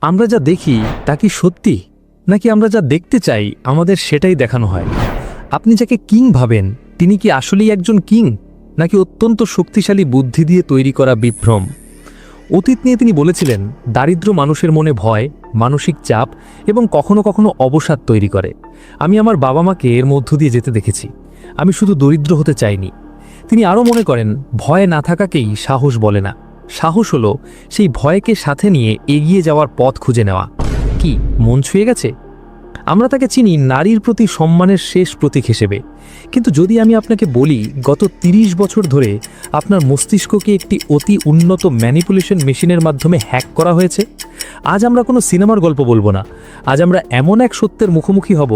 আমরা যা দেখি তা কি সত্যি, নাকি আমরা যা দেখতে চাই আমাদের সেটাই দেখানো হয়? আপনি যাকে কিং ভাবেন তিনি কি আসলেই একজন কিং, নাকি অত্যন্ত শক্তিশালী বুদ্ধি দিয়ে তৈরি করা বিভ্রম? অতীত নিয়ে তিনি বলেছিলেন, দারিদ্র মানুষের মনে ভয়, মানসিক চাপ এবং কখনো কখনো অবসাদ তৈরি করে। আমি আমার বাবা মাকে এর মধ্য দিয়ে যেতে দেখেছি। আমি শুধু দরিদ্র হতে চাইনি। তিনি আরও মনে করেন, ভয় না থাকাকেই সাহস বলে না, সাহস হলো সেই ভয়কে সাথে নিয়ে এগিয়ে যাওয়ার পথ খুঁজে নেওয়া। কি মন ছুঁয়ে গেছে? আমরা তাকে চিনি নারীর প্রতি সম্মানের শেষ প্রতীক হিসেবে। কিন্তু যদি আমি আপনাকে বলি, গত ৩০ বছর ধরে আপনার মস্তিষ্ককে একটি অতি উন্নত ম্যানিপুলেশন মেশিনের মাধ্যমে হ্যাক করা হয়েছে। আজ আমরা কোনো সিনেমার গল্প বলবো না, আজ আমরা এমন এক সত্যের মুখোমুখি হব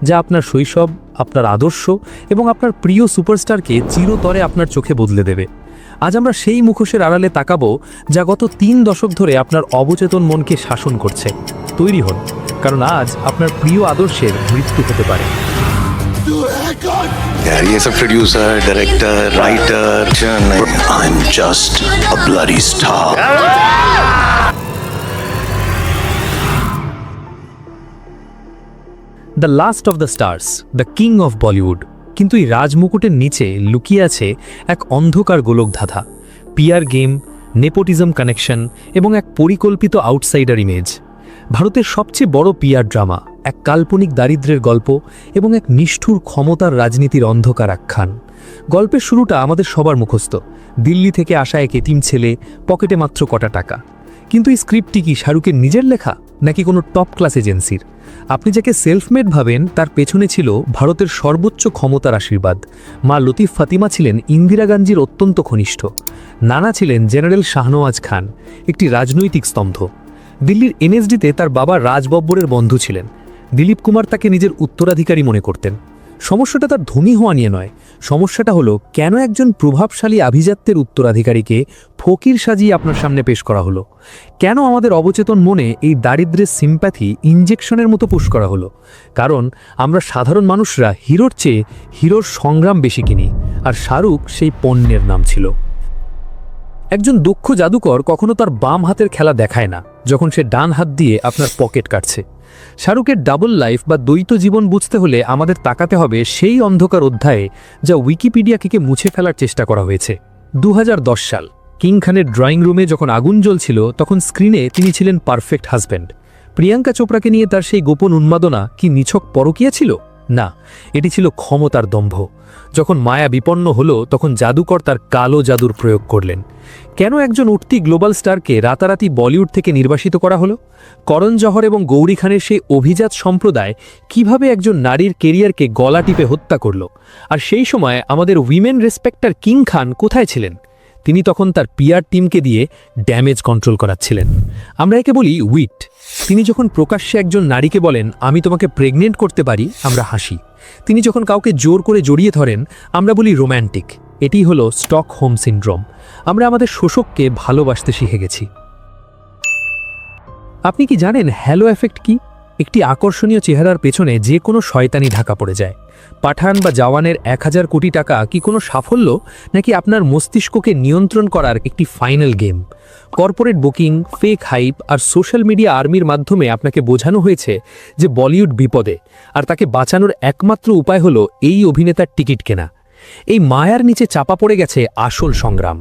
যা আপনার শৈশব, আপনার আদর্শ এবং আপনার প্রিয় সুপারস্টারকে চিরতরে আপনার চোখে বদলে দেবে। আজ আমরা সেই মুখোশের আড়ালে তাকাবো যা গত ৩ দশক ধরে আপনার অবচেতন মনকে শাসন করছে। তৈরি হন, কারণ আজ আপনার প্রিয় আদর্শের মৃত্যু হতে পারে। यार ये सब producer, director, writer, I am just a bloody star. The last of the stars, the king of Bollywood. কিন্তু এই রাজমুকুটের নিচে লুকিয়ে আছে এক অন্ধকার গোলকধাঁধা, পিআর গেম, নেপোটিজম কানেকশন এবং এক পরিকল্পিত আউটসাইডার ইমেজ। ভারতের সবচেয়ে বড় পিআর ড্রামা, এক কাল্পনিক দারিদ্র্যের গল্প এবং এক নিষ্ঠুর ক্ষমতার রাজনীতির অন্ধকার আখ্যান। গল্পের শুরুটা আমাদের সবার মুখস্থ, দিল্লি থেকে আসা এক এতিম ছেলে, পকেটে মাত্র কটা টাকা। কিন্তু এই স্ক্রিপ্টটি কি শাহরুখের নিজের লেখা, নাকি কোনো টপ ক্লাস এজেন্সির? আপনি যাকে সেলফমেড ভাবেন তার পেছনে ছিল ভারতের সর্বোচ্চ ক্ষমতার আশীর্বাদ। মা লতিফ ফাতিমা ছিলেন ইন্দিরা গান্ধীর অত্যন্ত ঘনিষ্ঠ। নানা ছিলেন জেনারেল শাহনওয়াজ খান, একটি রাজনৈতিক স্তম্ভ। দিল্লির এনএসডিতে তার বাবা রাজ বব্বরের বন্ধু ছিলেন। দিলীপ কুমার তাকে নিজের উত্তরাধিকারী মনে করতেন। সমস্যাটা তার ধনী হওয়া নিয়ে নয়, সমস্যাটা হলো কেন একজন প্রভাবশালী আভিজাত্যের উত্তরাধিকারীকে ফকির সাজিয়ে আপনার সামনে পেশ করা হলো। কেন আমাদের অবচেতন মনে এই দারিদ্র্যের সিম্প্যাথি ইনজেকশনের মতো পুশ করা হলো? কারণ আমরা সাধারণ মানুষরা হিরোর চেয়ে হিরোর সংগ্রাম বেশি কিনি, আর শাহরুখ সেই পণ্যের নাম ছিল। একজন দক্ষ জাদুকর কখনো তার বাম হাতের খেলা দেখায় না যখন সে ডান হাত দিয়ে আপনার পকেট কাটছে। শাহরুখের ডাবল লাইফ বা দ্বৈত জীবন বুঝতে হলে আমাদের তাকাতে হবে সেই অন্ধকার অধ্যায়ে যা উইকিপিডিয়াকে মুছে ফেলার চেষ্টা করা হয়েছে। ২০১০ সাল, কিং খানের ড্রয়িং রুমে যখন আগুন জ্বলছিল, তখন স্ক্রিনে তিনি ছিলেন পারফেক্ট হাজব্যান্ড। প্রিয়াঙ্কা চোপড়াকে নিয়ে তার সেই গোপন উন্মাদনা কি নিছক পরকীয়া ছিল? না, এটি ছিল ক্ষমতার দম্ভ। যখন মায়া বিপন্ন হলো, তখন জাদুকর তার কালো জাদুর প্রয়োগ করলেন। কেন একজন উঠতি গ্লোবাল স্টারকে রাতারাতি বলিউড থেকে নির্বাসিত করা হলো? করণ জহর এবং গৌরী খানের সেই অভিজাত সম্প্রদায় কিভাবে একজন নারীর কেরিয়ারকে গলা টিপে হত্যা করল? আর সেই সময় আমাদের উইমেন রেসপেক্টার কিং খান কোথায় ছিলেন? তিনি তখন তার পিআর টিমকে দিয়ে ড্যামেজ কন্ট্রোল করাচ্ছিলেন। আমরা একে বলি উইট। তিনি যখন প্রকাশ্যে একজন নারীকে বলেন, আমি তোমাকে প্রেগনেন্ট করতে পারি, আমরা হাসি। তিনি যখন কাউকে জোর করে জড়িয়ে ধরেন, আমরা বলি রোম্যান্টিক। এটি হলো স্টকহোম সিনড্রোম। আমরা আমাদের শোষককে ভালোবাসতে শিখে গেছি। আপনি কি জানেন হ্যালো এফেক্ট কি? একটি আকর্ষণীয় চেহারার পেছনে যে কোনো শয়তানি ঢাকা পড়ে যায়। পাঠান বা জওয়ানের ১,০০০ কোটি টাকা কি কোনো সাফল্য, নাকি আপনার মস্তিষ্ককে নিয়ন্ত্রণ করার একটি final game? Corporate booking, fake hype আর সোশ্যাল মিডিয়া আর্মির মাধ্যমে আপনাকে বোঝানো হয়েছে যে বলিউড বিপদে, আর তাকে বাঁচানোর একমাত্র উপায় হলো এই অভিনেতার টিকিট কেনা। এই মায়ার নিচে চাপা পড়ে গেছে আসল সংগ্রাম।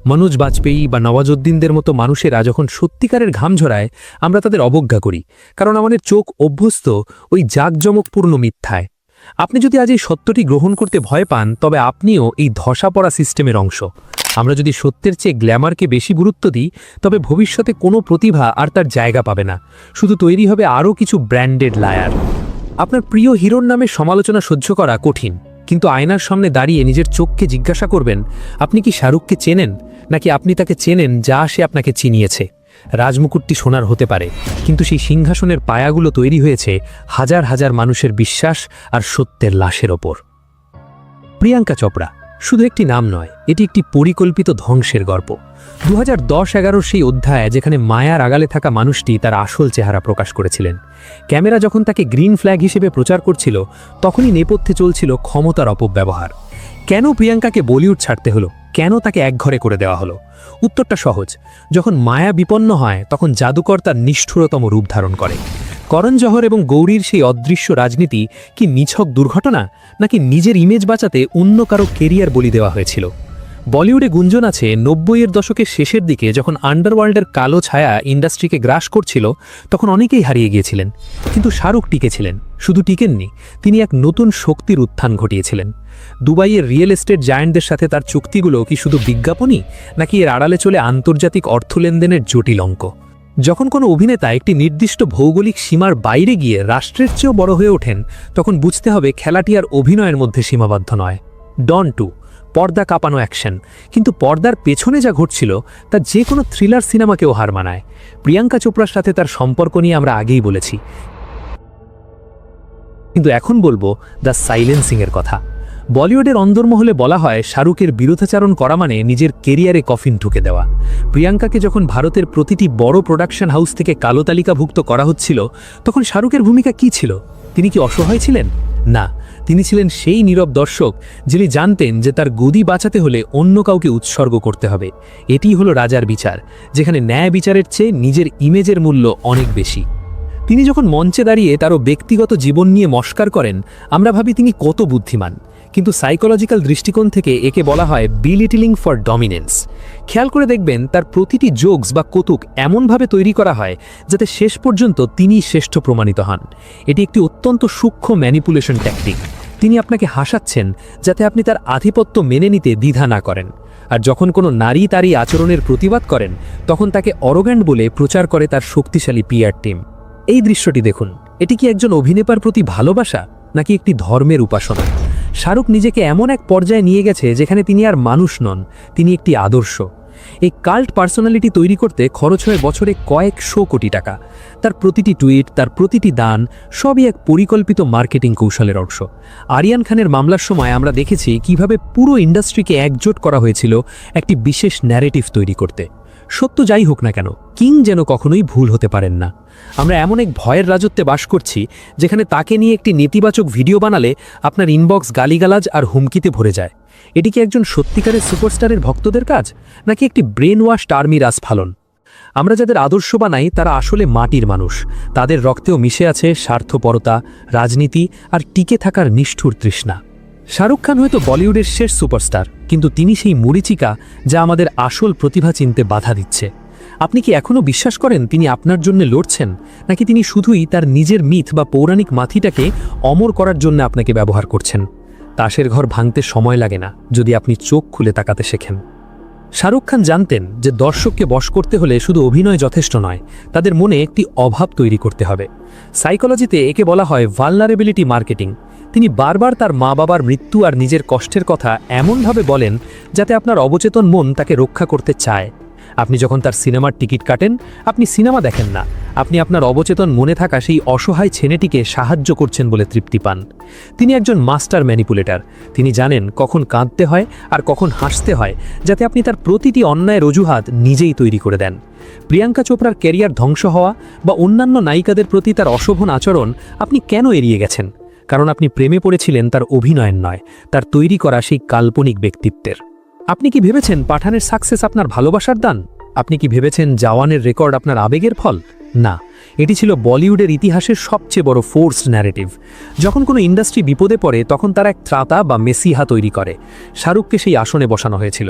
মনোজ বাজপেয়ী বা নওয়াজউদ্দিনদের মতো মানুষেরা যখন সত্যিকারের ঘাম ঝরায়, আমরা তাদের অবজ্ঞা করি, কারণ আমাদের চোখ অভ্যস্ত ওই জাঁকজমকপূর্ণ মিথ্যায়। আপনি যদি আজ এই সত্যটি গ্রহণ করতে ভয় পান, তবে আপনিও এই ধসা পড়া সিস্টেমের অংশ। আমরা যদি সত্যের চেয়ে গ্ল্যামারকে বেশি গুরুত্ব দিই, তবে ভবিষ্যতে কোনো প্রতিভা আর তার জায়গা পাবে না। শুধু তৈরি হবে আরও কিছু ব্র্যান্ডেড লায়ার। আপনার প্রিয় হিরোর নামে সমালোচনা সহ্য করা কঠিন, কিন্তু আয়নার সামনে দাঁড়িয়ে নিজের চোখকে জিজ্ঞাসা করবেন, আপনি কি শাহরুখকে চেনেন, নাকি আপনি তাকে চেনেন যা সে আপনাকে চিনিয়েছে? রাজমুকুটটি সোনার হতে পারে, কিন্তু সেই সিংহাসনের পায়াগুলো তৈরি হয়েছে হাজার হাজার মানুষের বিশ্বাস আর সত্যের লাশের ওপর। প্রিয়াঙ্কা চোপড়া শুধু একটি নাম নয়, এটি একটি পরিকল্পিত ধ্বংসের গল্প। ২০১০-১১ সেই অধ্যায় যেখানে মায়ার আগালে থাকা মানুষটি তার আসল চেহারা প্রকাশ করেছিলেন। ক্যামেরা যখন তাকে গ্রিন ফ্ল্যাগ হিসেবে প্রচার করছিল, তখনই নেপথ্যে চলছিল ক্ষমতার অপব্যবহার। কেন প্রিয়াঙ্কাকে বলিউড ছাড়তে হলো? কেন তাকে একঘরে করে দেওয়া হলো? উত্তরটা সহজ। যখন মায়া বিপন্ন হয় তখন জাদুকর তার নিষ্ঠুরতম রূপ ধারণ করে। করণ জহর এবং গৌরীর সেই অদৃশ্য রাজনীতি কি নিছক দুর্ঘটনা, নাকি নিজের ইমেজ বাঁচাতে অন্য কারো কেরিয়ার বলি দেওয়া হয়েছিল? বলিউডে গুঞ্জন আছে ৯০-এর দশকের শেষের দিকে যখন আন্ডারওয়ার্ল্ডের কালো ছায়া ইন্ডাস্ট্রিকে গ্রাস করছিল, তখন অনেকেই হারিয়ে গিয়েছিলেন, কিন্তু শাহরুখ টিকেছিলেন। শুধু টিকেননি, তিনি এক নতুন শক্তির উত্থান ঘটিয়েছিলেন। দুবাইয়ের রিয়েল এস্টেট জায়ান্টদের সাথে তার চুক্তিগুলো কি শুধু বিজ্ঞাপনই, নাকি এর আড়ালে চলে আন্তর্জাতিক অর্থ লেনদেনের জটিল অঙ্ক? যখন কোনো অভিনেতা একটি নির্দিষ্ট ভৌগোলিক সীমার বাইরে গিয়ে রাষ্ট্রের চেয়েও বড় হয়ে ওঠেন, তখন বুঝতে হবে খেলাটি আর অভিনয়ের মধ্যে সীমাবদ্ধ নয়। ডন 2 পর্দা কাঁপানো অ্যাকশন, কিন্তু পর্দার পেছনে যা ঘটছিল তা যে কোনো থ্রিলার সিনেমাকেও হার মানায়। প্রিয়াঙ্কা চোপড়ার সাথে তার সম্পর্ক নিয়ে আমরা আগেই বলেছি, কিন্তু এখন বলবো দ্য সাইলেন্সিংয়ের কথা। বলিউডের অন্দরমহলে বলা হয় শাহরুখের বিরুদ্ধাচারণ করা মানে নিজের কেরিয়ারে কফিন ঠুকে দেওয়া। প্রিয়াঙ্কাকে যখন ভারতের প্রতিটি বড় প্রোডাকশন হাউস থেকে কালো তালিকাভুক্ত করা হচ্ছিল, তখন শাহরুখের ভূমিকা কী ছিল? তিনি কি অসহায় ছিলেন? না, তিনি ছিলেন সেই নীরব দর্শক যিনি জানতেন যে তার গদি বাঁচাতে হলে অন্য কাউকে উৎসর্গ করতে হবে। এটিই হলো রাজার বিচার, যেখানে ন্যায় বিচারের চেয়ে নিজের ইমেজের মূল্য অনেক বেশি। তিনি যখন মঞ্চে দাঁড়িয়ে তারও ব্যক্তিগত জীবন নিয়ে মস্কার করেন, আমরা ভাবি তিনি কত বুদ্ধিমান, কিন্তু সাইকোলজিক্যাল দৃষ্টিকোণ থেকে একে বলা হয় বিলিটিলিং ফর ডমিনেন্স। খেয়াল করে দেখবেন তার প্রতিটি জোকস বা কৌতুক এমনভাবে তৈরি করা হয় যাতে শেষ পর্যন্ত তিনিই শ্রেষ্ঠ প্রমাণিত হন। এটি একটি অত্যন্ত সূক্ষ্ম ম্যানিপুলেশন ট্যাকটিক। তিনি আপনাকে হাসাচ্ছেন যাতে আপনি তার আধিপত্য মেনে নিতে দ্বিধা না করেন, আর যখন কোনো নারী তার এই আচরণের প্রতিবাদ করেন, তখন তাকে অরোগ্যান্ট বলে প্রচার করে তার শক্তিশালী পিআর টিম। এই দৃশ্যটি দেখুন, এটি কি একজন অভিনেতার প্রতি ভালোবাসা, নাকি একটি ধর্মের উপাসনা? শাহরুখ নিজেকে এমন এক পর্যায়ে নিয়ে গেছে যেখানে তিনি আর মানুষ নন, তিনি একটি আদর্শ। এই কাল্ট পার্সোনালিটি তৈরি করতে খরচ হয় বছরে কয়েকশো কোটি টাকা। তার প্রতিটি টুইট, তার প্রতিটি দান, সবই এক পরিকল্পিত মার্কেটিং কৌশলের অংশ। আরিয়ান খানের মামলার সময় আমরা দেখেছি কিভাবে পুরো ইন্ডাস্ট্রিকে একজোট করা হয়েছিল একটি বিশেষ ন্যারেটিভ তৈরি করতে। সত্য যাই হোক না কেন, কিং যেন কখনোই ভুল হতে পারেন না। আমরা এমন এক ভয়ের রাজত্বে বাস করছি যেখানে তাকে নিয়ে একটি নেতিবাচক ভিডিও বানালে আপনার ইনবক্স গালিগালাজ আর হুমকিতে ভরে যায়। এটি কি একজন সত্যিকারের সুপারস্টারের ভক্তদের কাজ, নাকি একটি ব্রেন ওয়াশ আর্মির আস্ফালন? আমরা যাদের আদর্শ বানাই তারা আসলে মাটির মানুষ। তাদের রক্তেও মিশে আছে স্বার্থপরতা, রাজনীতি আর টিকে থাকার নিষ্ঠুর তৃষ্ণা। শাহরুখ খান হয়তো বলিউডের শেষ সুপারস্টার, কিন্তু তিনি সেই মরীচিকা যা আমাদের আসল প্রতিভা চিনতে বাধা দিচ্ছে। আপনি কি এখনও বিশ্বাস করেন তিনি আপনার জন্য লড়ছেন, নাকি তিনি শুধুই তার নিজের মিথ বা পৌরাণিক মাথিটাকে অমর করার জন্য আপনাকে ব্যবহার করছেন? তাসের ঘর ভাঙতে সময় লাগে না যদি আপনি চোখ খুলে তাকাতে শেখেন। শাহরুখ খান জানতেন যে দর্শককে বশ করতে হলে শুধু অভিনয় যথেষ্ট নয়, তাদের মনে একটি অভাব তৈরি করতে হবে। সাইকোলজিতে একে বলা হয় ভালনারেবিলিটি মার্কেটিং। তিনি বারবার তার মা বাবার মৃত্যু আর নিজের কষ্টের কথা এমনভাবে বলেন যাতে আপনার অবচেতন মন তাকে রক্ষা করতে চায়। আপনি যখন তার সিনেমার টিকিট কাটেন, আপনি সিনেমা দেখেন না, আপনি আপনার অবচেতন মনে থাকা সেই অসহায় ছেলেটিকে সাহায্য করছেন বলে তৃপ্তি পান। তিনি একজন মাস্টার ম্যানিপুলেটর। তিনি জানেন কখন কাঁদতে হয় আর কখন হাসতে হয়, যাতে আপনি তার প্রতিটি অন্যায়ের অজুহাত নিজেই তৈরি করে দেন। প্রিয়াঙ্কা চোপড়ার ক্যারিয়ার ধ্বংস হওয়া বা অন্যান্য নায়িকাদের প্রতি তার অশোভন আচরণ আপনি কেন এড়িয়ে গেছেন? কারণ আপনি প্রেমে পড়েছিলেন তার অভিনয়ের নয়, তার তৈরি করা সেই কাল্পনিক ব্যক্তিত্বের। আপনি কি ভেবেছেন পাঠানের সাকসেস আপনার ভালোবাসার দান? আপনি কি ভেবেছেন জওয়ানের রেকর্ড আপনার আবেগের ফল? না, এটি ছিল বলিউডের ইতিহাসের সবচেয়ে বড় ফোর্সড ন্যারেটিভ। যখন কোনো ইন্ডাস্ট্রি বিপদে পড়ে তখন তারা এক ত্রাতা বা মেসিহা তৈরি করে। শাহরুখকে সেই আসনে বসানো হয়েছিল।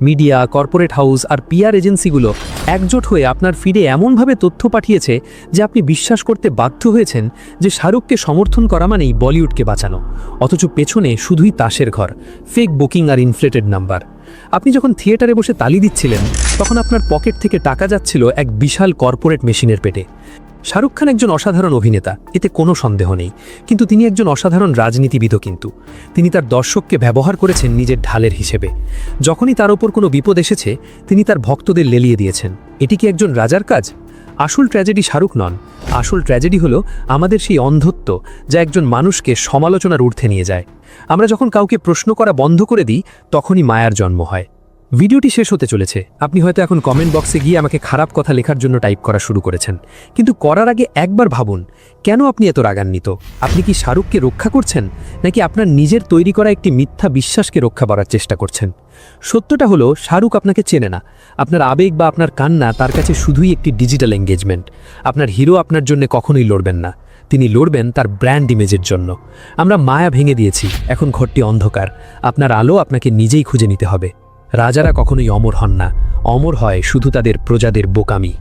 মিডিয়া, কর্পোরেট হাউস আর পিআর এজেন্সিগুলো একজোট হয়ে আপনার ফিডে এমনভাবে তথ্য পাঠিয়েছে যে আপনি বিশ্বাস করতে বাধ্য হয়েছেন যে শাহরুখকে সমর্থন করা মানেই বলিউডকে বাঁচানো। অথচ পেছনে শুধুই তাসের ঘর, ফেক বুকিং আর ইনফ্লেটেড নাম্বার। আপনি যখন থিয়েটারে বসে তালি দিচ্ছিলেন, তখন আপনার পকেট থেকে টাকা যাচ্ছিল এক বিশাল কর্পোরেট মেশিনের পেটে। শাহরুখ খান একজন অসাধারণ অভিনেতা, এতে কোনো সন্দেহ নেই, কিন্তু তিনি একজন অসাধারণ রাজনীতিবিদও। কিন্তু তিনি তার দর্শককে ব্যবহার করেছেন নিজের ঢালের হিসেবে। যখনই তার ওপর কোনো বিপদ এসেছে, তিনি তার ভক্তদের লেলিয়ে দিয়েছেন। এটি কি একজন রাজার কাজ? আসল ট্র্যাজেডি শাহরুখ নন, আসল ট্র্যাজেডি হলো আমাদের সেই অন্ধত্ব যা একজন মানুষকে সমালোচনার ঊর্ধ্বে নিয়ে যায়। আমরা যখন কাউকে প্রশ্ন করা বন্ধ করে দিই, তখনই মায়ার জন্ম হয়। ভিডিওটি শেষ হতে চলেছে। আপনি হয়তো এখন কমেন্ট বক্সে গিয়ে আমাকে খারাপ কথা লেখার জন্য টাইপ করা শুরু করেছেন, কিন্তু করার আগে একবার ভাবুন, কেন আপনি এত রাগান্বিত? আপনি কি শাহরুখকে রক্ষা করছেন, নাকি আপনার নিজের তৈরি করা একটি মিথ্যা বিশ্বাসকে রক্ষা করার চেষ্টা করছেন? সত্যটা হলো, শাহরুখ আপনাকে চেনে না। আপনার আবেগ বা আপনার কান্না তার কাছে শুধুই একটি ডিজিটাল এঙ্গেজমেন্ট। আপনার হিরো আপনার জন্য কখনোই লড়বেন না, তিনি লড়বেন তার ব্র্যান্ড ইমেজের জন্য। আমরা মায়া ভেঙে দিয়েছি, এখন ঘরটি অন্ধকার। আপনার আলো আপনাকে নিজেই খুঁজে নিতে হবে। রাজারা কখনোই অমর হন না, অমর হয় শুধু তাদের প্রজাদের বোকামি।